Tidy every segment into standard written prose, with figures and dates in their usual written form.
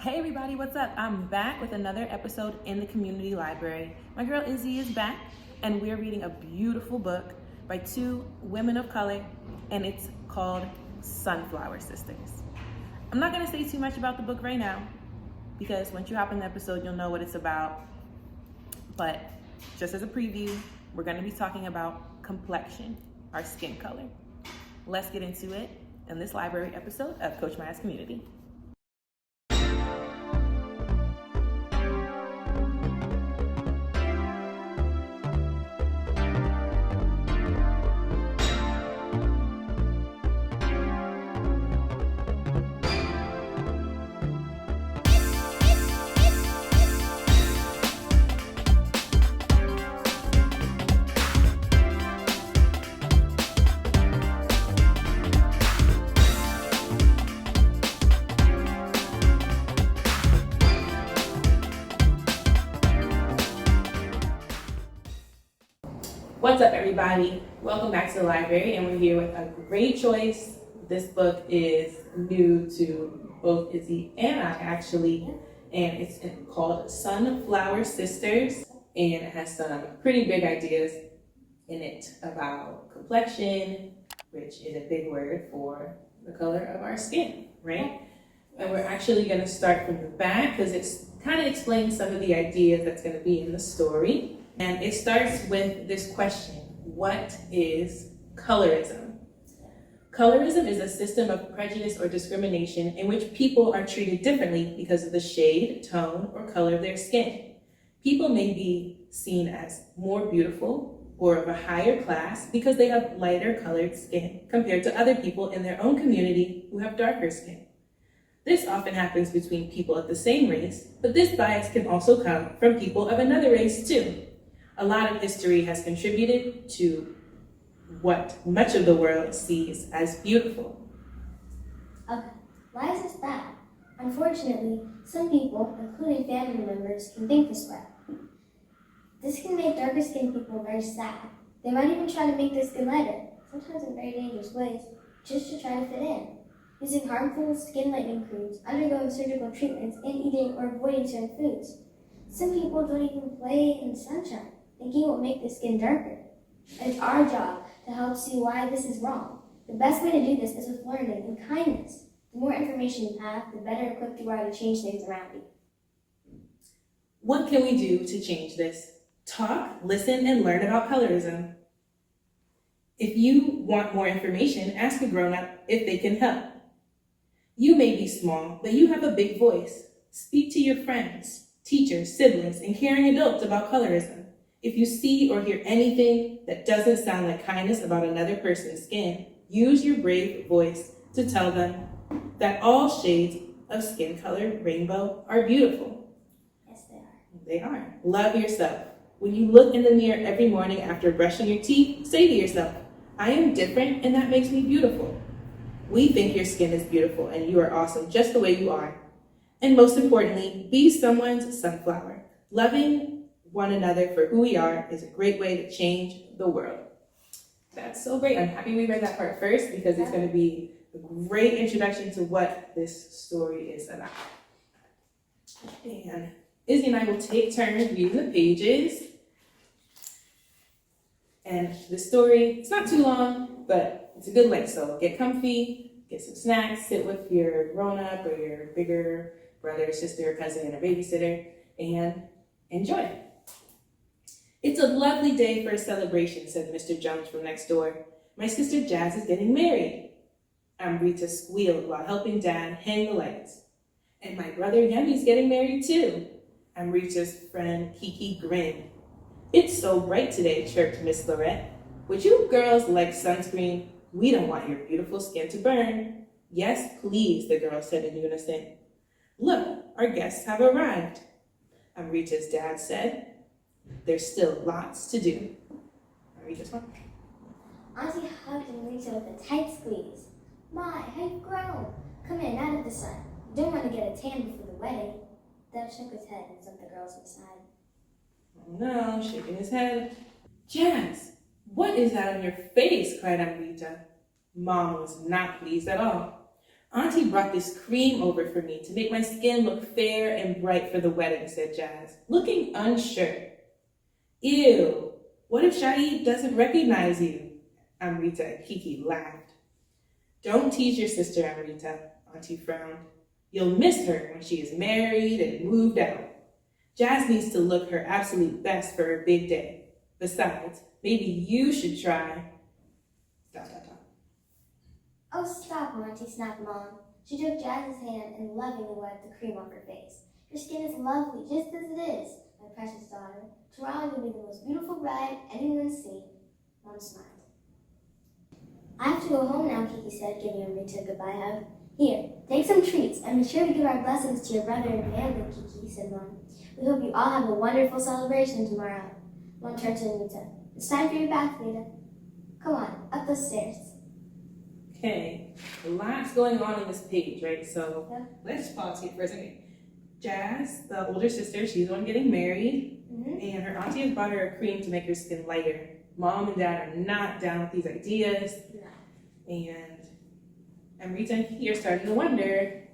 Hey everybody, what's up? I'm back with another episode in the community library. My girl Izzy is back, and we're reading a beautiful book by two women of color, and it's called Sunflower Sisters. I'm not gonna say too much about the book right now, because once you hop in the episode, you'll know what it's about. But just as a preview, we're gonna be talking about complexion, our skin color. Let's get into it in this library episode of Coach Maya's Community. What's up, everybody? Welcome back to the library, and we're here with a great choice. This book is new to both Izzy and I, actually, and it's called Sunflower Sisters, and it has some pretty big ideas in it about complexion, which is a big word for the color of our skin, right? And we're actually going to start from the back because it's kind of explains some of the ideas that's going to be in the story. And it starts with this question: what is colorism? Colorism is a system of prejudice or discrimination in which people are treated differently because of the shade, tone, or color of their skin. People may be seen as more beautiful or of a higher class because they have lighter colored skin compared to other people in their own community who have darker skin. This often happens between people of the same race, but this bias can also come from people of another race too. A lot of history has contributed to what much of the world sees as beautiful. Okay, why is this bad? Unfortunately, some people, including family members, can think this way. This can make darker skinned people very sad. They might even try to make their skin lighter, sometimes in very dangerous ways, just to try to fit in. Using harmful skin lightening creams, undergoing surgical treatments, and eating or avoiding certain foods. Some people don't even play in the sunshine, thinking it will make their skin darker. And it's our job to help see why this is wrong. The best way to do this is with learning and kindness. The more information you have, the better equipped you are to change things around you. What can we do to change this? Talk, listen, and learn about colorism. If you want more information, ask a grown-up if they can help. You may be small, but you have a big voice. Speak to your friends, teachers, siblings, and caring adults about colorism. If you see or hear anything that doesn't sound like kindness about another person's skin, use your brave voice to tell them that all shades of skin color rainbow are beautiful. Yes, they are. They are. Love yourself. When you look in the mirror every morning after brushing your teeth, say to yourself, I am different and that makes me beautiful. We think your skin is beautiful and you are awesome just the way you are. And most importantly, be someone's sunflower. Loving one another for who we are is a great way to change the world. That's so great. I'm happy we read that part first because it's going to be a great introduction to what this story is about. And Izzy and I will take turns reading the pages. And the story, it's not too long, but it's a good length. So get comfy, get some snacks, sit with your grown-up or your bigger brother, sister, cousin, or babysitter, and enjoy. It's a lovely day for a celebration, said Mr. Jones from next door. My sister Jazz is getting married. Amrita squealed while helping Dad hang the lights. And my brother Yummy's getting married too. Amrita's friend Kiki grinned. It's so bright today, chirped Miss Lorette. Would you girls like sunscreen? We don't want your beautiful skin to burn. Yes, please, the girls said in unison. Look, our guests have arrived, Amrita's dad said. There's still lots to do. Amrita's one. Auntie hugged Amrita with a tight squeeze. My, how you've grown. Come in, out of the sun. You don't want to get a tan before the wedding. Dad shook his head and sent the girls inside. Oh no, shaking his head. Jazz, what is that on your face? Cried Amrita. Mom was not pleased at all. Auntie brought this cream over for me to make my skin look fair and bright for the wedding, said Jazz, looking unsure. Ew, what if Shaib doesn't recognize you? Amrita and Kiki laughed. Don't tease your sister, Amrita, Auntie frowned. You'll miss her when she is married and moved out. Jazz needs to look her absolute best for her big day. Besides, maybe you should try... ... Oh, stop, Auntie, snapped Mom. She took Jazz's hand and lovingly wiped the cream off her face. Your skin is lovely, just as it is, my precious daughter. Tomorrow you'll be the most beautiful bride anyone's seen. Mom smiled. I have to go home now, Kiki said, giving Amrita a goodbye hug. Here, take some treats, and be sure to give our blessings to your brother and family, Kiki, said Mom. We hope you all have a wonderful celebration tomorrow. Mom turned to Amrita. It's time for your bath, Rita. Come on, up the stairs. Okay, a lot's going on in this page, right? So Yeah. Let's pause here for a second. Jazz, the older sister, she's the one getting married, and her auntie has bought her a cream to make her skin lighter. Mom and Dad are not down with these ideas, and Amrita and Kiki are starting to wonder,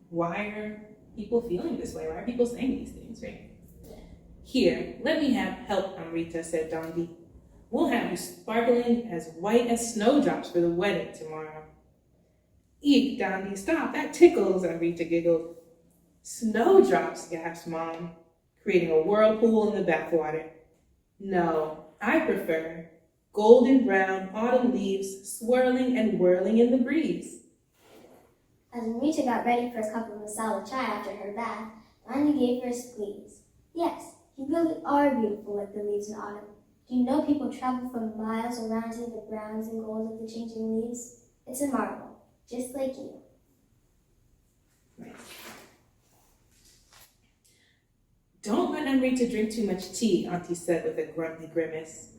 why are people feeling this way? Why are people saying these things, right? Here, let me have help, Amrita, said Dondi. We'll have you sparkling as white as snowdrops for the wedding tomorrow. Eek, Dondi, stop, that tickles, Amrita giggled. Snowdrops, gasped Mom, creating a whirlpool in the bathwater. No, I prefer golden brown autumn leaves swirling and whirling in the breeze. As Amrita got ready for a cup of masala chai after her bath, Dondi gave her a squeeze. Yes, you really are beautiful like the leaves in autumn. Do you know people travel for miles around to the browns and golds of the changing leaves? It's a marvel, just like you. Nice. Don't let Amrita drink too much tea, Auntie said with a grumpy grimace.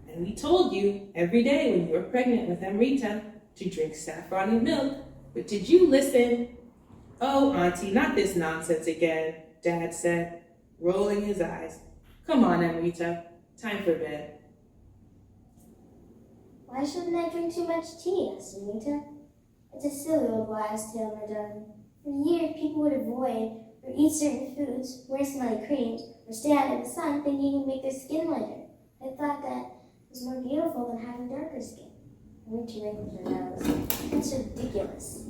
And we told you every day when you were pregnant with Amrita to drink saffron and milk, but did you listen? Oh, Auntie, not this nonsense again, Dad said, rolling his eyes. Come on, Amrita. Time for bed. Why shouldn't I drink too much tea? Asked Amrita. It's a silly old wives' tale, my darling. For years, people would avoid or eat certain foods, wear smelly creams, or stay out in the sun thinking it would make their skin lighter. I thought that was more beautiful than having darker skin. Amrita wrinkled her nose. That's ridiculous.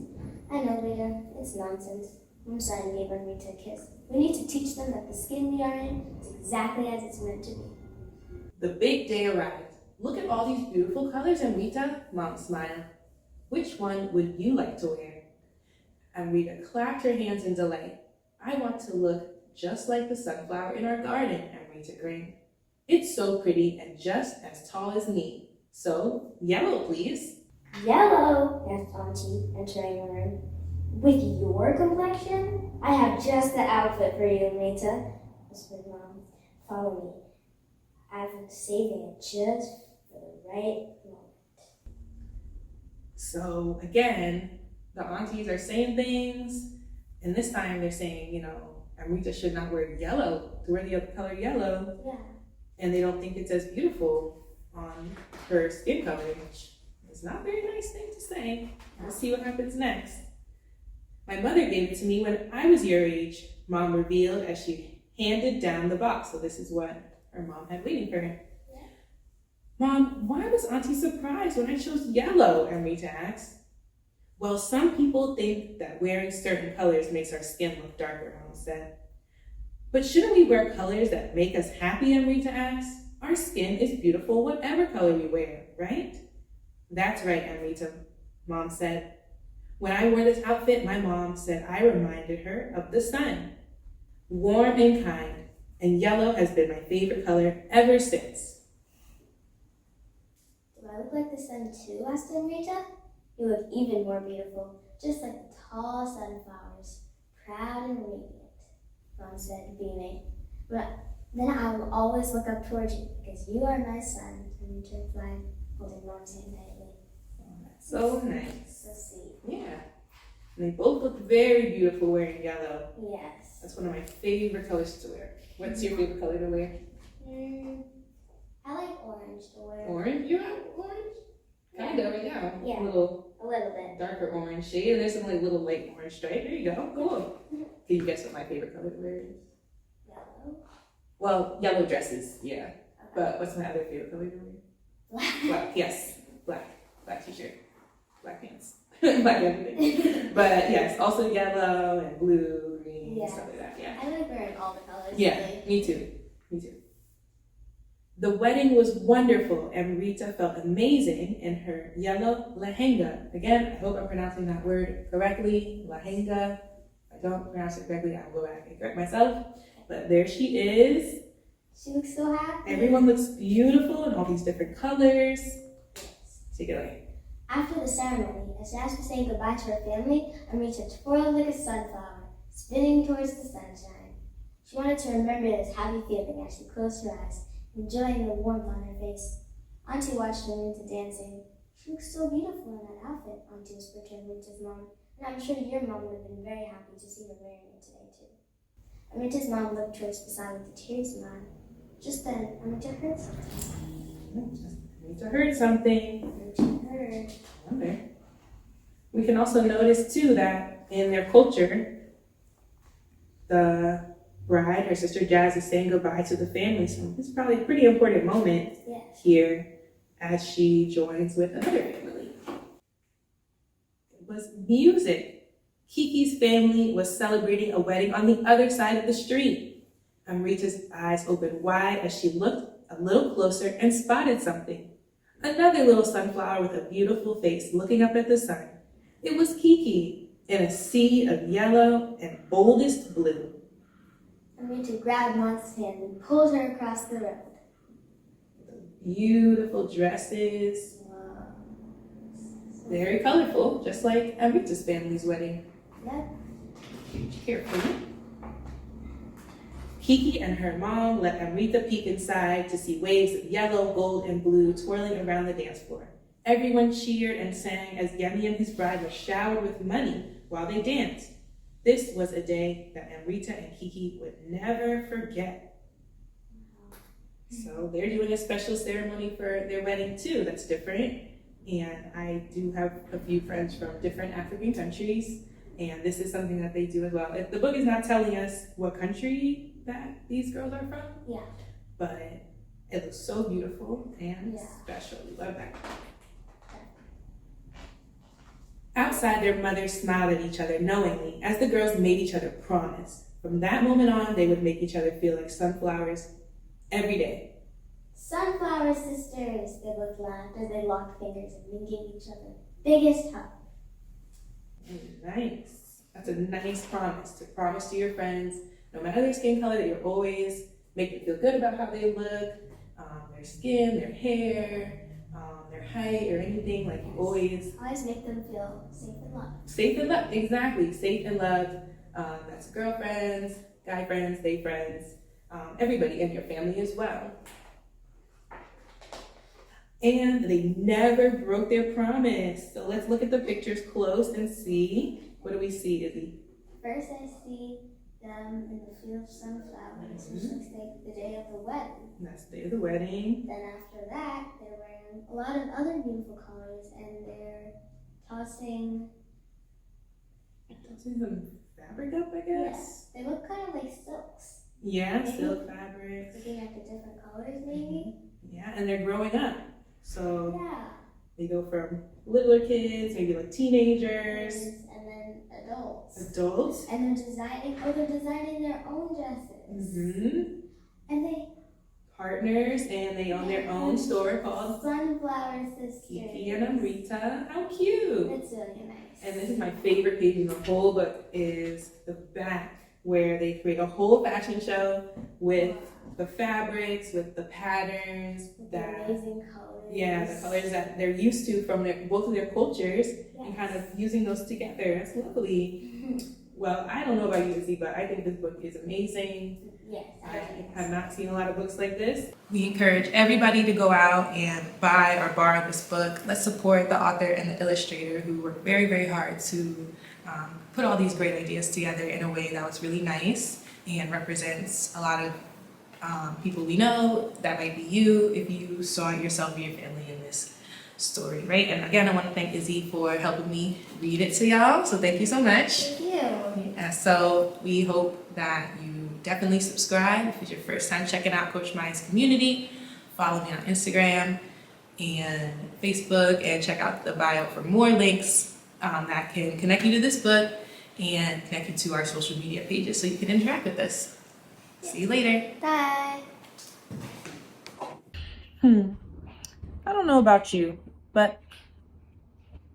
I know, Rita. It's nonsense. Mom sighed and gave Amrita a kiss. We need to teach them that the skin we are in is exactly as it's meant to be. The big day arrived. Look at all these beautiful colors, Amrita, Mom smiled. Which one would you like to wear? Amrita clapped her hands in delight. I want to look just like the sunflower in our garden, Amrita grinned. It's so pretty and just as tall as me. So, yellow, please. Yellow, asked Auntie, entering the room. With your complexion? I have just the outfit for you, Amrita, whispered Mom. Follow me. I've been saving it just for the right moment. So, again, the aunties are saying things, and this time they're saying, Amrita should not wear yellow, to wear the color yellow. Yeah. And they don't think it's as beautiful on her skin color, which is not a very nice thing to say. We'll see what happens next. My mother gave it to me when I was your age, Mom revealed as she handed down the box. So this is what her mom had waiting for her. Yeah. Mom, why was Auntie surprised when I chose yellow? Amrita asked. Well, some people think that wearing certain colors makes our skin look darker, Mom said. But shouldn't we wear colors that make us happy, Amrita asked? Our skin is beautiful whatever color we wear, right? That's right, Amrita, Mom said. When I wore this outfit, my mom said I reminded her of the sun. Warm and kind, and yellow has been my favorite color ever since. Do I look like the sun too? Asked Amrita. You look even more beautiful, just like the tall sunflowers, proud and radiant, Mom said, beaming. But then I will always look up towards you, because you are my sun, Amrita replied, holding Mom's hand tightly. So nice. So sweet. Yeah. And they both look very beautiful wearing yellow. Yes. That's one of my favorite colors to wear. What's your favorite color to wear? I like orange to wear. Orange? You have orange? Kind of, yeah. Yeah. A little A little bit. darker orange shade, and there's some like little light orange stripe. There you go. Cool. Can you guess what my favorite color to wear is? Yellow. Well, yellow dresses, yeah. Okay. But what's my other favorite color to wear? Black. Black, yes. Black. Black t-shirt. Black pants. Black everything. But yes, also yellow and blue, green, Yeah. stuff like that, yeah. I like wearing all the colors. Yeah, Really. me too. Me too. The wedding was wonderful, and Rita felt amazing in her yellow lehenga. Again, I hope I'm pronouncing that word correctly. Lehenga. If I don't pronounce it correctly, I'll go back and correct myself. But there she is. She looks so happy. Everyone looks beautiful in all these different colors. Take it away. After the ceremony, as Jazz was saying goodbye to her family, Amrita twirled like a sunflower, spinning towards the sunshine. She wanted to remember this happy feeling as she closed her eyes, enjoying the warmth on her face. Auntie watched Amrita dancing. She looks so beautiful in that outfit, Auntie whispered to Amrita's mom, and I'm sure your mom would have been very happy to see her wearing it today, too. Amrita's mom looked towards Basan with a teary smile. Just then, Amrita heard something. Rita heard something. Amrita heard. Okay. We can also notice too that in their culture, the bride, her sister Jazz, is saying goodbye to the family. So it's probably a pretty important moment Yes. here as she joins with another family. It was music. Kiki's family was celebrating a wedding on the other side of the street. Amrita's eyes opened wide as she looked a little closer and spotted something. Another little sunflower with a beautiful face looking up at the sun. It was Kiki in a sea of yellow and boldest blue. Amrita grabbed Mom's hand and pulled her across the road. Beautiful dresses, Wow. very colorful, just like Amrita's family's wedding. Yep. Carefully. Kiki and her mom let Amrita peek inside to see waves of yellow, gold, and blue twirling around the dance floor. Everyone cheered and sang as Yemi and his bride were showered with money while they danced. This was a day that Amrita and Kiki would never forget. So they're doing a special ceremony for their wedding too. That's different. And I do have a few friends from different African countries, and this is something that they do as well. The book is not telling us what country that these girls are from, Yeah. but it looks so beautiful and Yeah. special. We love that. Outside, their mothers smiled at each other knowingly as the girls made each other promise. From that moment on, they would make each other feel like sunflowers every day. Sunflower sisters, they both laughed as they locked fingers and then gave each other biggest hug. Nice. That's a nice promise to promise to your friends, no matter their skin color, that you'll always make them feel good about how they look, their skin, their hair, their height, or anything. Like you always Always make them feel safe and loved. safe and loved. Exactly, safe and loved. That's girlfriends, guy friends, they friends, everybody in your family as well. And they never broke their promise. So let's look at the pictures close and see. What do we see, Izzy? First, I see them in the field of sunflowers, which looks like the day of the wedding. That's the day of the wedding. Then after that, they're wearing a lot of other beautiful colors, and they're tossing. Tossing some fabric up, I guess. They look kind of like silks. Yeah, Maybe. silk fabrics. Looking at the different colors, maybe. Yeah, and they're growing up. So Yeah. they go from littler kids, maybe like teenagers, And then adults. adults. And they're designing their own dresses. Mm-hmm. And they Partners, and they own their own store called Sunflower Sisters. Kiki and Amrita. How cute! It's really nice. And this is my favorite page in the whole book, is the back, where they create a whole fashion show with the fabrics, with the patterns, With the that amazing colors. yeah, the colors that they're used to from both of their cultures, and Yes. kind of using those together. That's lovely. Well, I don't know about you, Izzy, but I think this book is amazing. Yes, I I have not seen a lot of books like this. We encourage everybody to go out and buy or borrow this book. Let's support the author and the illustrator who worked very, very hard to put all these great ideas together in a way that was really nice and represents a lot of people we know. That might be you if you saw yourself or your family in this story, right? And again, I want to thank Izzy for helping me read it to y'all. So thank you so much. Thank you. Yeah, so we hope that you definitely subscribe if it's your first time checking out Coach Maya's community. Follow me on Instagram and Facebook, and check out the bio for more links that can connect you to this book and connect you to our social media pages so you can interact with us. See you later. Bye. I don't know about you, but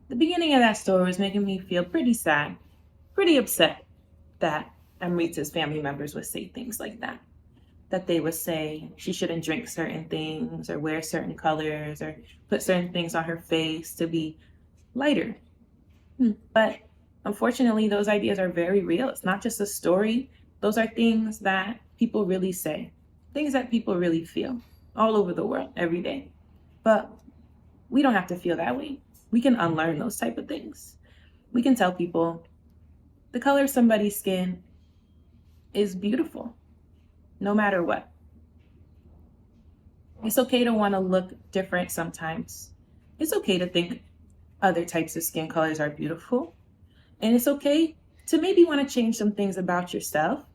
the beginning of that story was making me feel pretty sad, pretty upset that Amrita's family members would say things like that. That they would say she shouldn't drink certain things or wear certain colors or put certain things on her face to be lighter. But unfortunately, those ideas are very real. It's not just a story. Those are things that people really say, things that people really feel all over the world every day. But we don't have to feel that way. We can unlearn those type of things. We can tell people the color of somebody's skin is beautiful, no matter what. It's okay to want to look different sometimes. It's okay to think other types of skin colors are beautiful. And it's okay to maybe want to change some things about yourself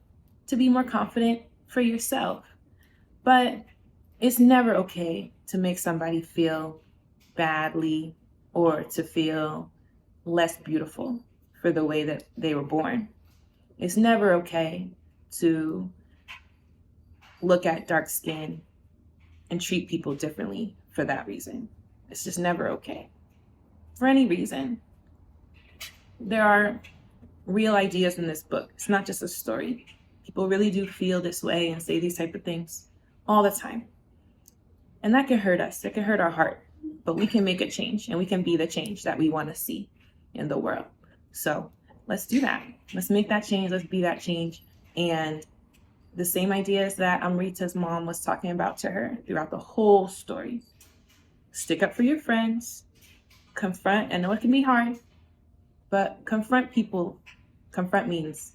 to be more confident for yourself. But it's never okay to make somebody feel badly or to feel less beautiful for the way that they were born. It's never okay to look at dark skin and treat people differently for that reason. It's just never okay. For any reason. There are real ideas in this book. It's not just a story. People really do feel this way and say these type of things all the time. And that can hurt us. It can hurt our heart. But we can make a change, and we can be the change that we want to see in the world. So let's do that. Let's make that change. Let's be that change. And the same ideas that Amrita's mom was talking about to her throughout the whole story. Stick up for your friends. Confront. I know it can be hard, but confront people. Confront means,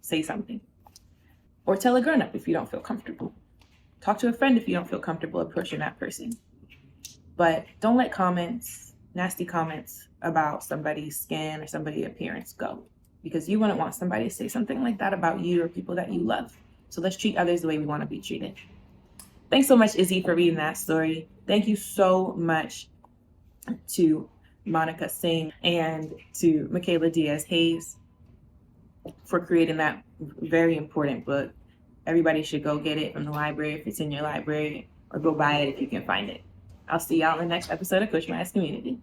say something. Or tell a grown-up if you don't feel comfortable. Talk to a friend if you don't feel comfortable approaching that person. But don't let comments, nasty comments about somebody's skin or somebody's appearance go. Because you wouldn't want somebody to say something like that about you or people that you love. So let's treat others the way we want to be treated. Thanks so much, Izzy, for reading that story. Thank you so much to Monica Singh and to Michaela Diaz-Hayes for creating that very important book. Everybody should go get it from the library if it's in your library, or go buy it if you can find it. I'll see y'all in the next episode of Coach Maya's Community.